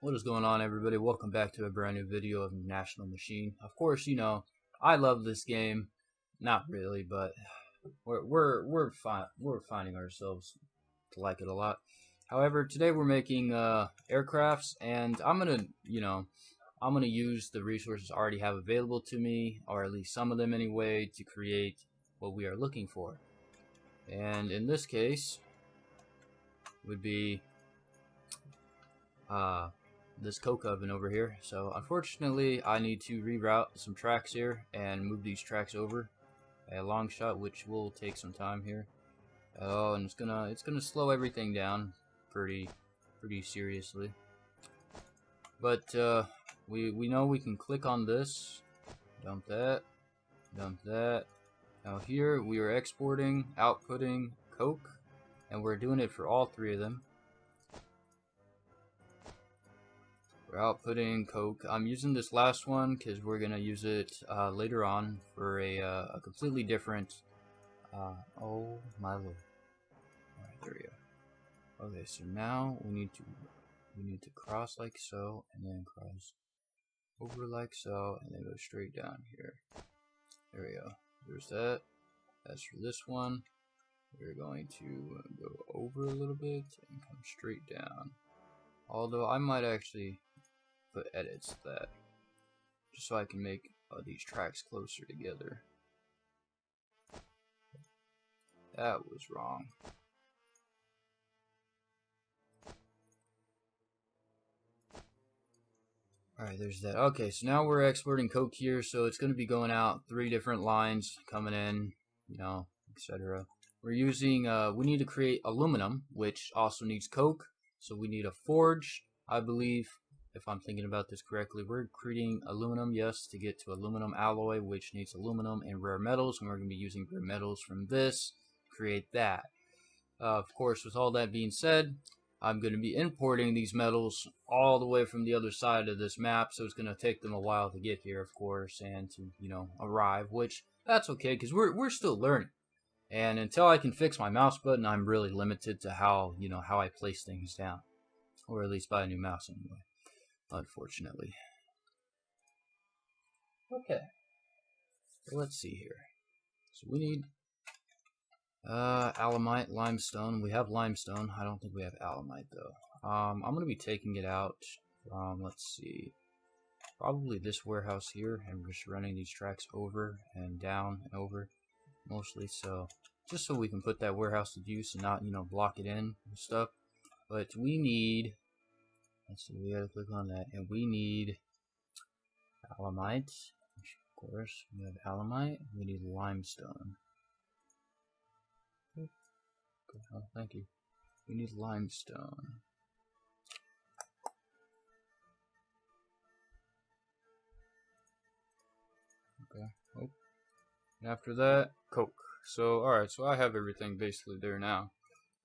What is going on, everybody? Welcome back to a brand new video of National Machine. Of course, I love this game. Not really, but we're finding ourselves to like it a lot. However, today we're making aircrafts, and I'm gonna use the resources I already have available to me, or at least some of them anyway, to create what we are looking for. And in this case, would be this coke oven over here. So unfortunately I need to reroute some tracks here and move these tracks over a long shot, which will take some time here. Oh, and it's gonna slow everything down pretty seriously. But we know we can click on this, dump that. Now here we are exporting, outputting coke, and we're doing it for all three of them. We're outputting coke. I'm using this last one because we're gonna use it later on for a completely different. Oh my lord! All right, there we go. Okay, so now we need to cross like so, and then cross over like so, and then go straight down here. There we go. There's that. That's for this one. We're going to go over a little bit and come straight down. Although I might actually put edits to that, just so I can make these tracks closer together. That was wrong. Alright, there's that. Okay, so now we're exporting coke here, so it's going to be going out 3 different lines, coming in, etc. We're using, we need to create aluminum, which also needs coke, so we need a forge, I believe. If I'm thinking about this correctly, we're creating aluminum, yes, to get to aluminum alloy, which needs aluminum and rare metals, and we're going to be using rare metals from this to create that. Of course, with all that being said, I'm going to be importing these metals all the way from the other side of this map, so it's going to take them a while to get here, of course, and to, arrive, which, that's okay, because we're still learning. And until I can fix my mouse button, I'm really limited to how I place things down, or at least buy a new mouse anyway. Unfortunately. Okay. So let's see here. So we need alamite, limestone. We have limestone. I don't think we have alamite though. I'm gonna be taking it out from, let's see, probably this warehouse here, and we're just running these tracks over and down and over mostly, so just so we can put that warehouse to use and not block it in and stuff. But we need, let's see, we gotta click on that, and we need alamite, of course. We have alamite, we need limestone. Oh, thank you. We need limestone. Okay. Oh. And after that, coke. So, alright, so I have everything basically there now.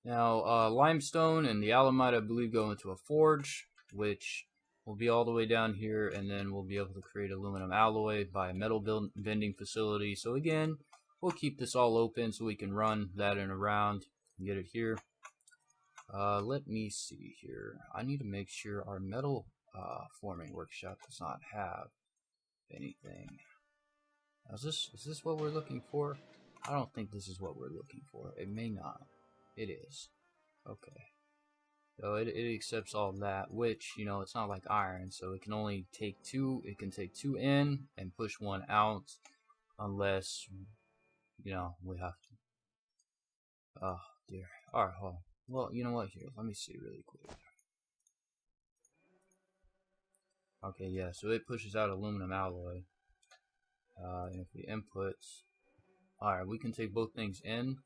Now, limestone and the alamite, I believe, go into a forge, which will be all the way down here, and then we'll be able to create aluminum alloy by a metal bending facility. So again, we'll keep this all open so we can run that in around and get it here. Let me see here. I need to make sure our metal forming workshop does not have anything. Is this what we're looking for? I don't think this is what we're looking for. It may not. It is. Okay. So it accepts all that, which, it's not like iron, so it can only take 2, it can take 2 in and push 1 out, unless, we have to. Oh, dear. Alright, hold on. Well, you know what, here, let me see really quick. Okay, yeah, so it pushes out aluminum alloy. And if we input, alright, we can take both things in.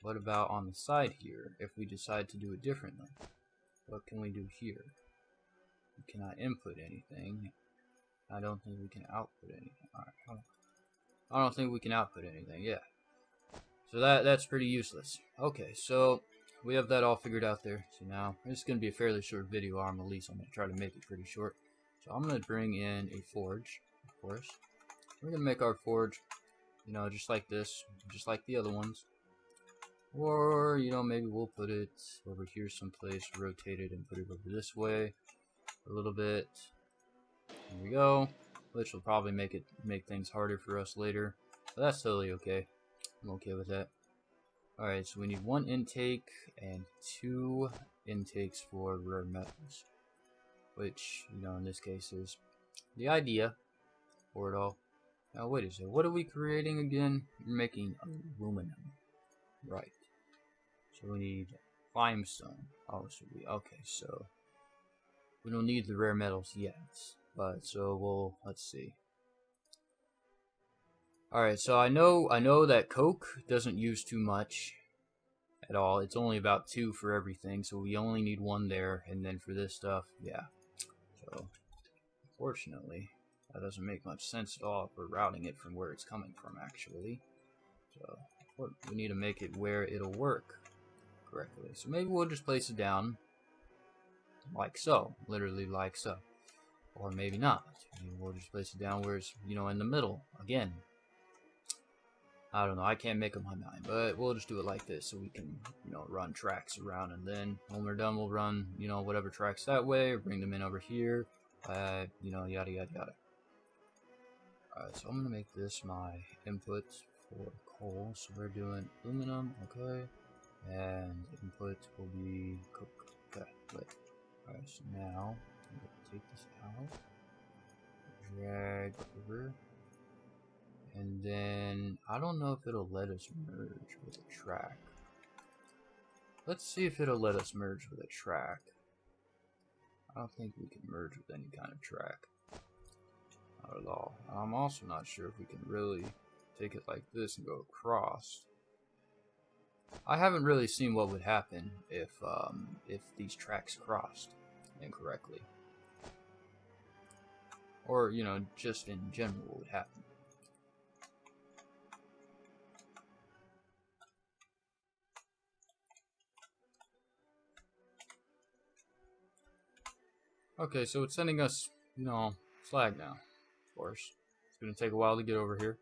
What about on the side here, if we decide to do it differently? What can we do here? We cannot input anything. I don't think we can output anything. Alright, I don't think we can output anything, yeah. So that's pretty useless. Okay, so we have that all figured out there. So now, this is going to be a fairly short video, or at least I'm going to try to make it pretty short. So I'm going to bring in a forge, of course. We're going to make our forge, just like this, just like the other ones. Or, maybe we'll put it over here someplace, rotate it and put it over this way. a little bit. There we go. Which will probably make things harder for us later. But that's totally okay. I'm okay with that. Alright, so we need 1 intake and 2 intakes for rare metals. Which, you know, in this case is the idea for it all. Now wait a second, what are we creating again? We're making aluminum. Right. So we need limestone. Oh, so okay, so we don't need the rare metals yet. But so let's see. Alright, so I know that coke doesn't use too much at all. It's only about 2 for everything, so we only need 1 there, and then for this stuff, yeah. So unfortunately, that doesn't make much sense at all if we're routing it from where it's coming from, actually. So we need to make it where it'll work correctly. So maybe we'll just place it down like so, literally like so. Or maybe not. Maybe we'll just place it down where it's, you know, in the middle again. I don't know, I can't make up my mind, but we'll just do it like this so we can, you know, run tracks around, and then when we're done we'll run, you know, whatever tracks that way, or bring them in over here, you know, yada yada yada. Alright, so I'm gonna make this my input for coal, so we're doing aluminum, okay, and input will be coke, okay, right. Alright, so now I'm gonna take this out, drag over. And then, I don't know if it'll let us merge with a track. Let's see if it'll let us merge with a track. I don't think we can merge with any kind of track. Not at all. I'm also not sure if we can really take it like this and go across. I haven't really seen what would happen if these tracks crossed incorrectly. Or, you know, just in general what would happen. Okay, so it's sending us, you know, slag now, of course. It's going to take a while to get over here,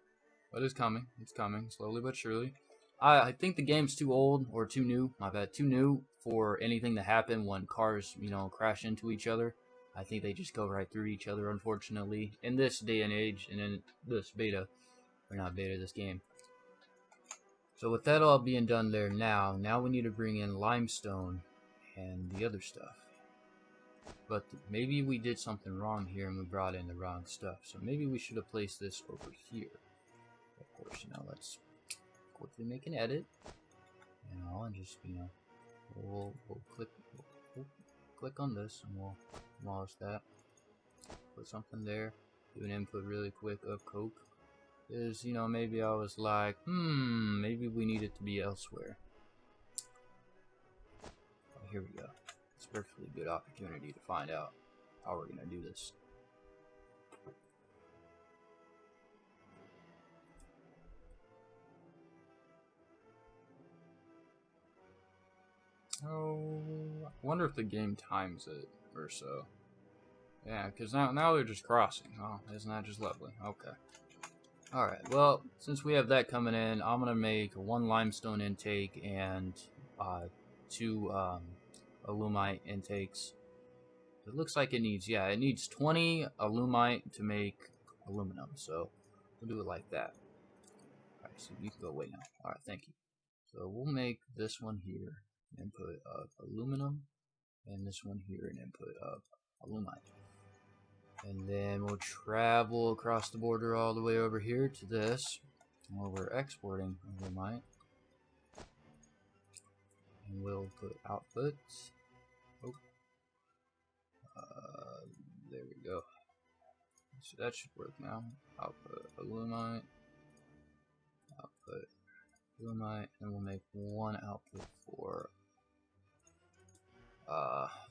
but it's coming. It's coming, slowly but surely. I think the game's too old, or too new, my bad, too new for anything to happen when cars, you know, crash into each other. I think they just go right through each other, unfortunately, in this day and age, and in this beta, or not beta, this game. So with that all being done there now we need to bring in limestone and the other stuff. But maybe we did something wrong here and we brought in the wrong stuff. So maybe we should have placed this over here. Of course, you know, let's quickly make an edit. You know, and just, you know, we'll click on this and we'll demolish that. Put something there. Do an input really quick of coke. Is, you know, maybe I was like, maybe we need it to be elsewhere. Oh, here we go. It's a perfectly good opportunity to find out how we're going to do this. Oh, I wonder if the game times it or so. Yeah, because now they're just crossing. Oh, isn't that just lovely? Okay. Alright, well, since we have that coming in, I'm going to make 1 limestone intake and 2 alumite intakes. It looks like it needs, yeah, it needs 20 alumite to make aluminum, so we'll do it like that. Alright, so you can go away now. Alright, thank you. So we'll make this one here an input of aluminum, and this one here an input of alumite. And then we'll travel across the border all the way over here to this, where we're exporting alumite. And we'll put output. Oh. There we go. So that should work now. Output alumite. Output alumite. And we'll make 1 output for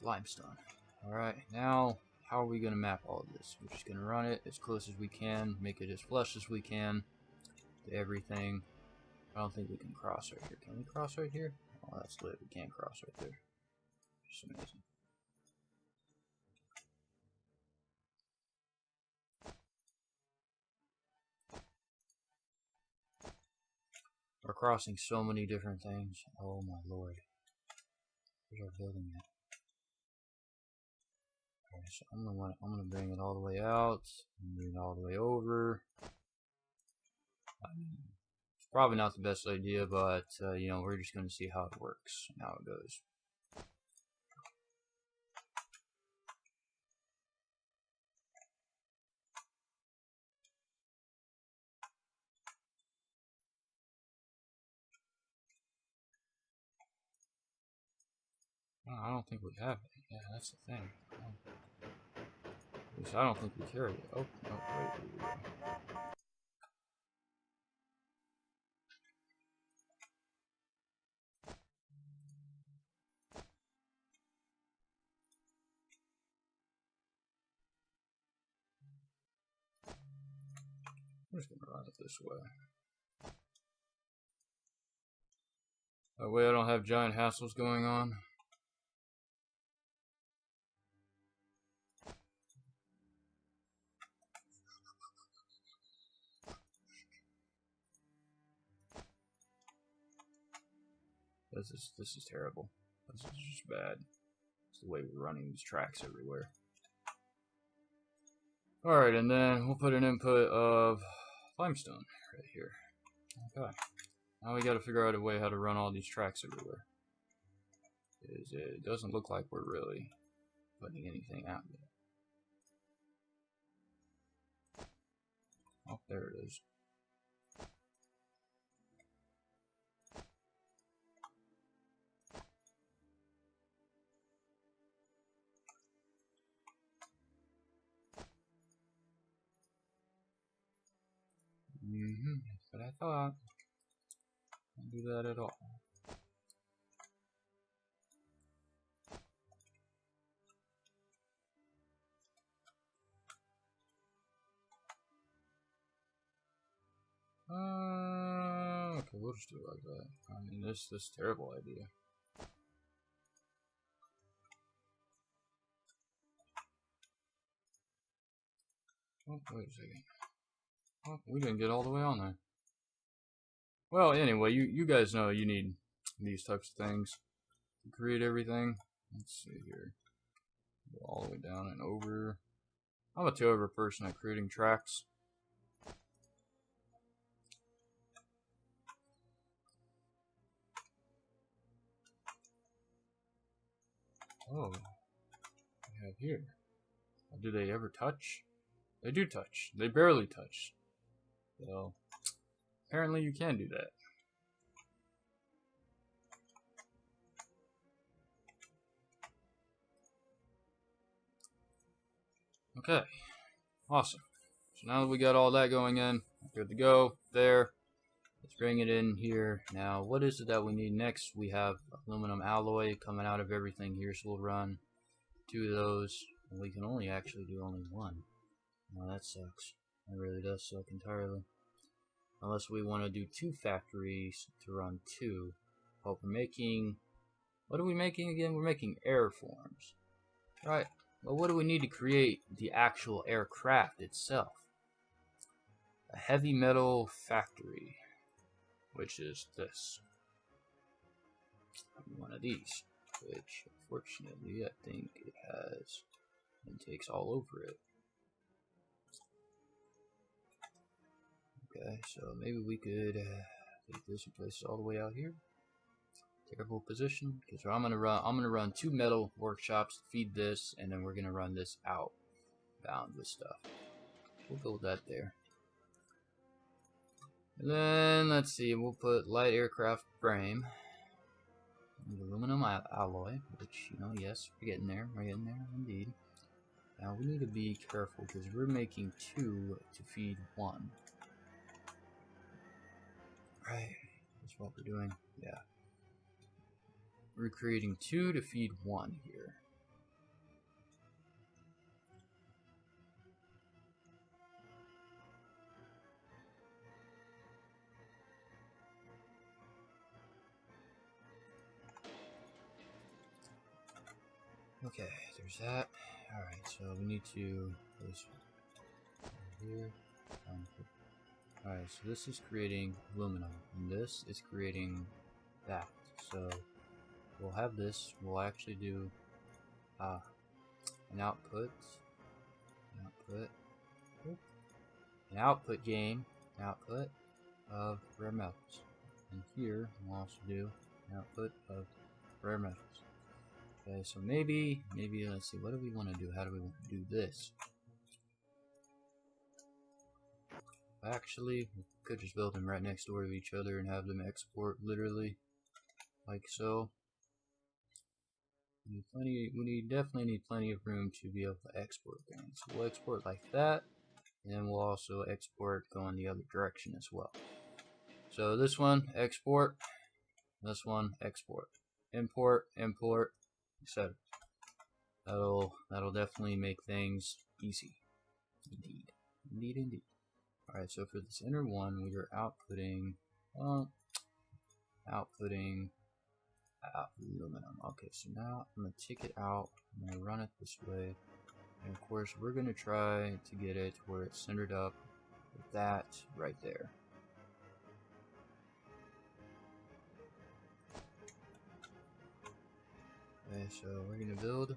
limestone. Alright, now how are we going to map all of this? We're just going to run it as close as we can, make it as flush as we can to everything. I don't think we can cross right here. Can we cross right here? Oh, that's lit. We can't cross right there. Just amazing. We're crossing so many different things. Oh my lord. Where's our building at? so I'm gonna bring it all the way out, and bring it all the way over. It's probably not the best idea, but you know, we're just gonna see how it works and how it goes. Oh, I don't think we have it. Yeah, that's the thing. At least I don't think we carry it. Oh, no, wait, here we go. I'm just gonna run it this way. That way I don't have giant hassles going on. This is terrible. This is just bad. It's the way we're running these tracks everywhere. Alright, and then we'll put an input of limestone right here. Okay. Now we gotta figure out a way how to run all these tracks everywhere. It doesn't look like we're really putting anything out yet. Oh, there it is. That's what I thought. Don't do that at all. Okay, we'll just do it like that. I mean, this terrible idea. Oh, wait a second. Oh, we didn't get all the way on there. Well, anyway, you guys know you need these types of things to create everything. Let's see here. Go all the way down and over. I'm a terrible person at creating tracks. Oh, we have here. Do they ever touch? They do touch. They barely touch. So, apparently you can do that. Okay, awesome. So now that we got all that going in, good to go there. Let's bring it in here. Now, what is it that we need next? We have aluminum alloy coming out of everything here, so we'll run 2 of those. And we can only actually do only 1. Well, that sucks. That really does suck entirely. Unless we want to do 2 factories to run 2. But we're making... What are we making again? We're making airforms. Right. Well, what do we need to create the actual aircraft itself? A heavy metal factory. Which is this. One of these. Which, unfortunately, I think it has intakes all over it. Okay, so maybe we could take this and place it all the way out here. Terrible position, because I'm gonna run 2 metal workshops to feed this, and then we're gonna run this out bound with stuff. We'll build that there. And then let's see, we'll put light aircraft frame. Aluminum alloy, which, you know, yes, we're getting there indeed. Now we need to be careful because we're making 2 to feed 1. Right, that's what we're doing. Yeah. We're creating 2 to feed 1 here. Okay, there's that. Alright, so we need to place here. Alright, so this is creating aluminum, and this is creating that. So we'll have this. We'll actually do an an output, an output gain, an output of rare metals. And here we'll also do an output of rare metals. Okay, so maybe let's see, what do we want to do? How do we want to do this? Actually, we could just build them right next door to each other and have them export literally like so. We definitely need plenty of room to be able to export things. So we'll export like that, and then we'll also export going the other direction as well. So this one export, this one export, import, etc. That'll definitely make things easy. Indeed. Alright, so for this inner one, we are outputting aluminum. Okay, so now I'm going to take it out, I'm going to run it this way, and of course we're going to try to get it where it's centered up with that right there. Okay, so we're going to build.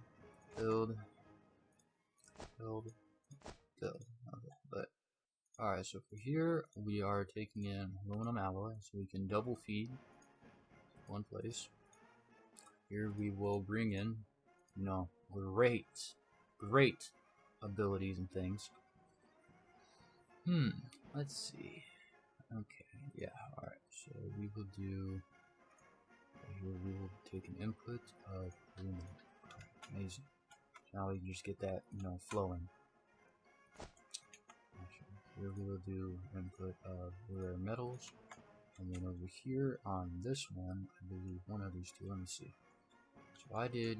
Okay, but alright, so for here we are taking in aluminum alloy, so we can double feed one place. Here we will bring in, great abilities and things. Let's see. Okay, yeah, alright, so we will do, here we will take an input of aluminum. Amazing. Now we can just get that, flowing. Here we will do input of rare metals. And then over here on this one, I believe one of these two, let me see. So I did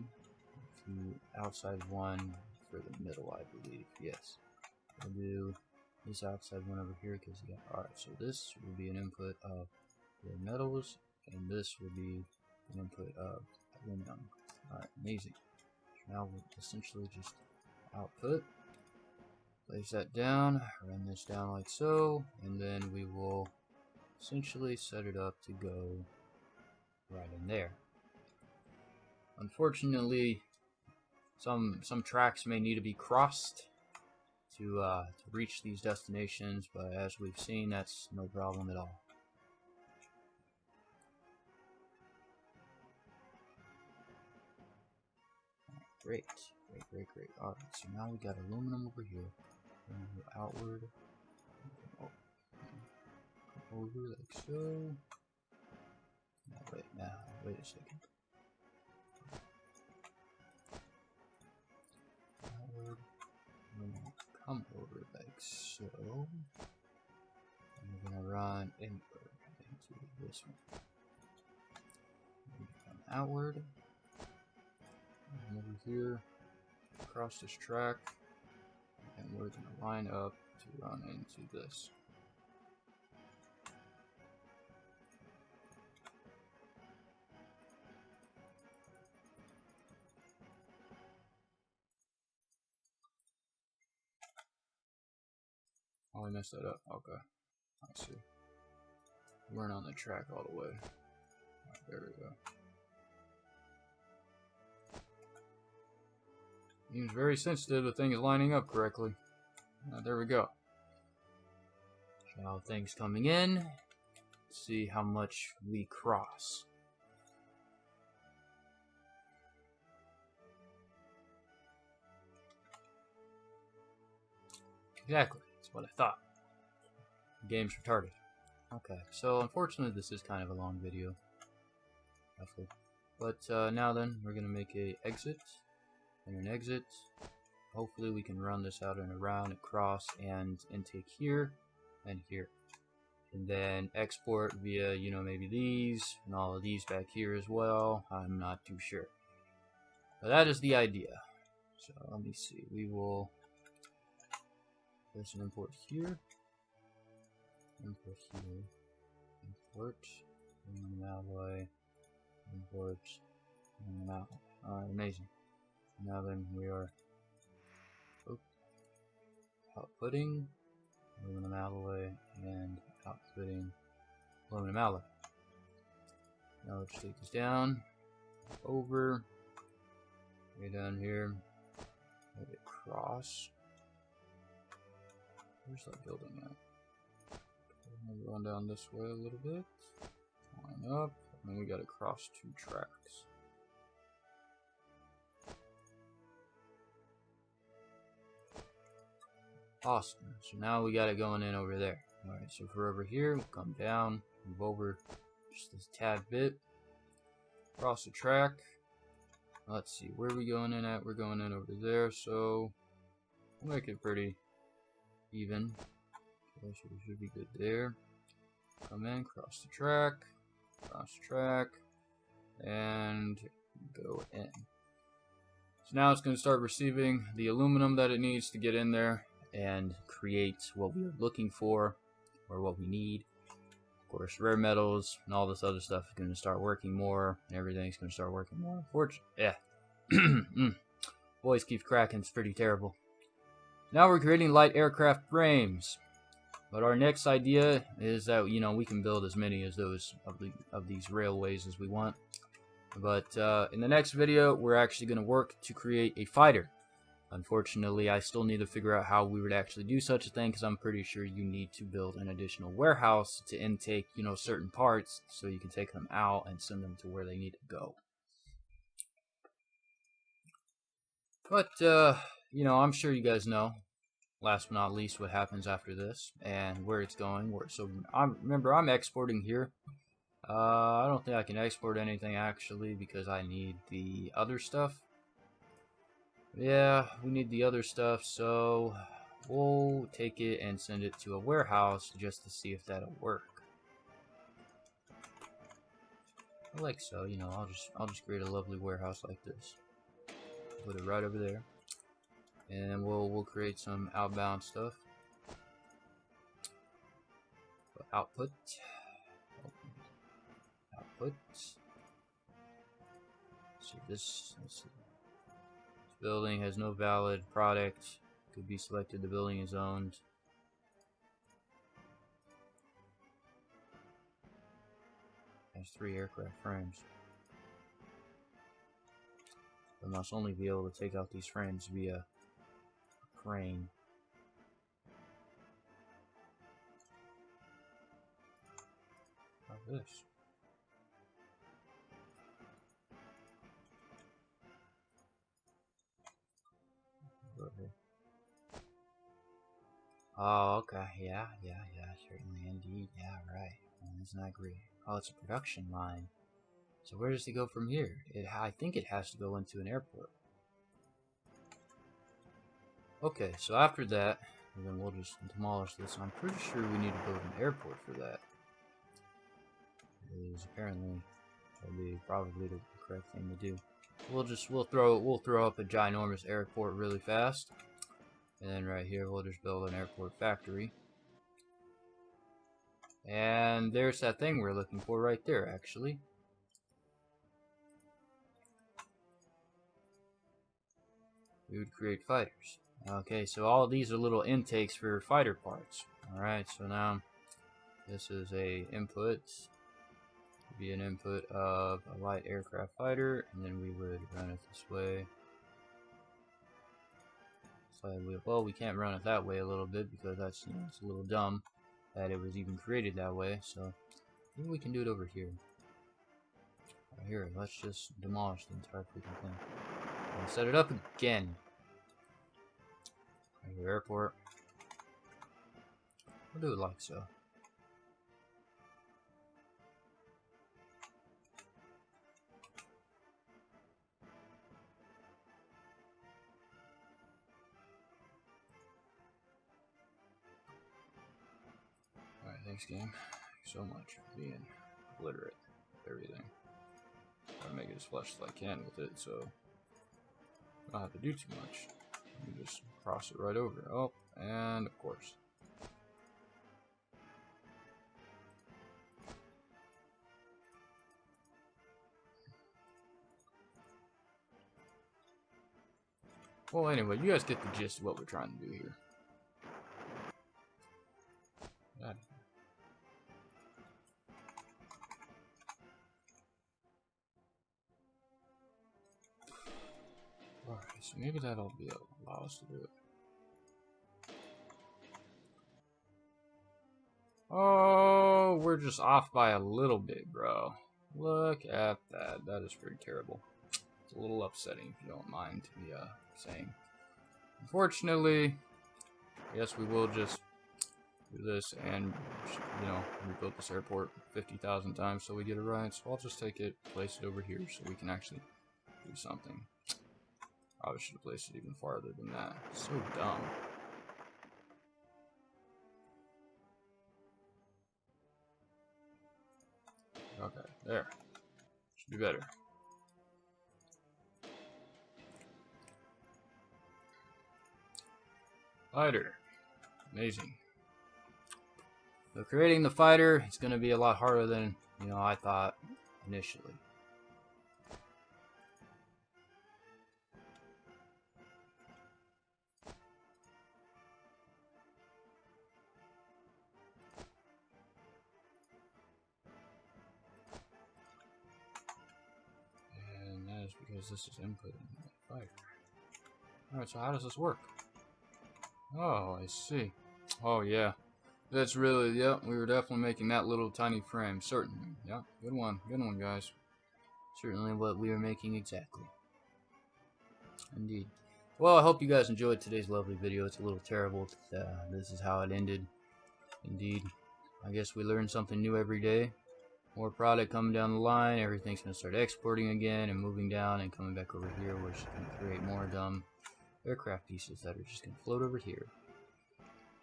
the outside one for the middle, I believe, yes. I'll do this outside one over here because, yeah, alright, so this will be an input of rare metals, and this will be an input of aluminum. Alright, amazing. So now we'll essentially just output, place that down, run this down like so, and then we will essentially set it up to go right in there. Unfortunately, some tracks may need to be crossed to reach these destinations, but as we've seen, that's no problem at all. Great. Alright, so now we got aluminum over here. We're going to go outward. Over like so. Wait a second. Outward. We're going to come over like so. And we're going to run inward into this one. We're going to come outward. And over here, across this track. And we're going to line up to run into this. Oh, I messed that up. Okay. I see. We weren't on the track all the way. Right, there we go. Seems very sensitive to things lining up correctly. There we go. Now things coming in. Let's see how much we cross. Exactly. That's what I thought. The game's retarded. Okay, so unfortunately this is kind of a long video. Roughly. But now then, we're going to make a exit. And an exit. Hopefully we can run this out and around, across, and intake here and here. And then export via, maybe these, and all of these back here as well. I'm not too sure. But that is the idea. So let me see. We will place an import here. Import here. Import. Aluminum alloy. Import. Aluminum alloy. Alright, amazing. Now then we are outputting aluminum alloy and outputting aluminum alloy. Now let's take this down, over, way down here, cross. Where's that building at? Run down this way a little bit. Line up. And then we gotta cross 2 tracks. Awesome. So now we got it going in over there. Alright, so if we're over here, we'll come down, move over just this tad bit. Cross the track. Let's see, where are we going in at? We're going in over there, so we'll make it pretty even. Okay, so we should be good there. Come in, cross the track, and go in. So now it's going to start receiving the aluminum that it needs to get in there and create what we're looking for, or what we need. Of course, rare metals and all this other stuff is going to start working more, and everything's going to start working more. Unfortunately, yeah. Voice keeps cracking, it's pretty terrible. Now we're creating light aircraft frames. But our next idea is that, you know, we can build as many as those of these railways as we want. But in the next video, we're actually going to work to create a fighter. Unfortunately, I still need to figure out how we would actually do such a thing, because I'm pretty sure you need to build an additional warehouse to intake, you know, certain parts so you can take them out and send them to where they need to go. But, you know, I'm sure you guys know, last but not least, what happens after this and where it's going. So remember, I'm exporting here. I don't think I can export anything actually because I need the other stuff. Yeah, we need the other stuff, so we'll take it and send it to a warehouse just to see if that'll work. Like so, you know, I'll just create a lovely warehouse like this. Put it right over there. And we'll create some outbound stuff. Output. So this building has no valid product. Could be selected. The building is owned. Has 3 aircraft frames. I must only be able to take out these frames via crane. Like this. Oh, okay. Yeah, certainly, indeed. Yeah, right. Well, isn't that great? Oh, it's a production line. So where does it go from here? I think it has to go into an airport. Okay, so after that, then we'll just demolish this. I'm pretty sure we need to build an airport for that. Because apparently that'll be probably the correct thing to do. We'll throw up a ginormous airport really fast. And then right here we'll just build an airport factory. And there's that thing we're looking for right there, actually. We would create fighters. Okay, so all of these are little intakes for fighter parts. Alright, so now this is a input. Be an input of a light aircraft fighter, and then we would run it this way. Well, we can't run it that way a little bit because that's, you know, it's a little dumb that it was even created that way. So maybe we can do it over here. Right here, let's just demolish the entire freaking thing and set it up again. Right here, airport. We'll do it like so. Thanks, game. Thank you so much for being literate with everything. Try to make it as flush as I can with it, so I don't have to do too much. You just cross it right over. Oh, and of course. Well, anyway, you guys get the gist of what we're trying to do here. God. Alright, so maybe that'll allow us to do it. Oh, we're just off by a little bit, bro. Look at that. That is pretty terrible. It's a little upsetting, if you don't mind me saying. Unfortunately, I guess we will just do this and, you know, rebuild this airport 50,000 times so we get it right. So I'll just take it, place it over here so we can actually do something. Probably should have placed it even farther than that. So dumb. Okay, there. Should be better. Fighter. Amazing. So creating the fighter is going to be a lot harder than, you know, I thought initially. And that is because this is input in the fighter. Alright, so how does this work? Oh, I see. Oh, yeah. That's really, yeah, we were definitely making that little tiny frame. Certainly. Yeah, good one, guys. Certainly what we were making exactly. Indeed. Well, I hope you guys enjoyed today's lovely video. It's a little terrible. This is how it ended. Indeed. I guess we learn something new every day. More product coming down the line. Everything's going to start exporting again and moving down and coming back over here, which is going to create more dumb aircraft pieces that are just going to float over here.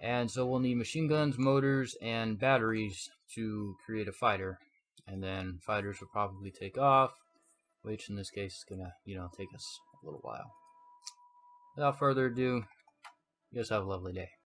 And so we'll need machine guns, motors, and batteries to create a fighter. And then fighters will probably take off, which in this case is going to, you know, take us a little while. Without further ado, you guys have a lovely day.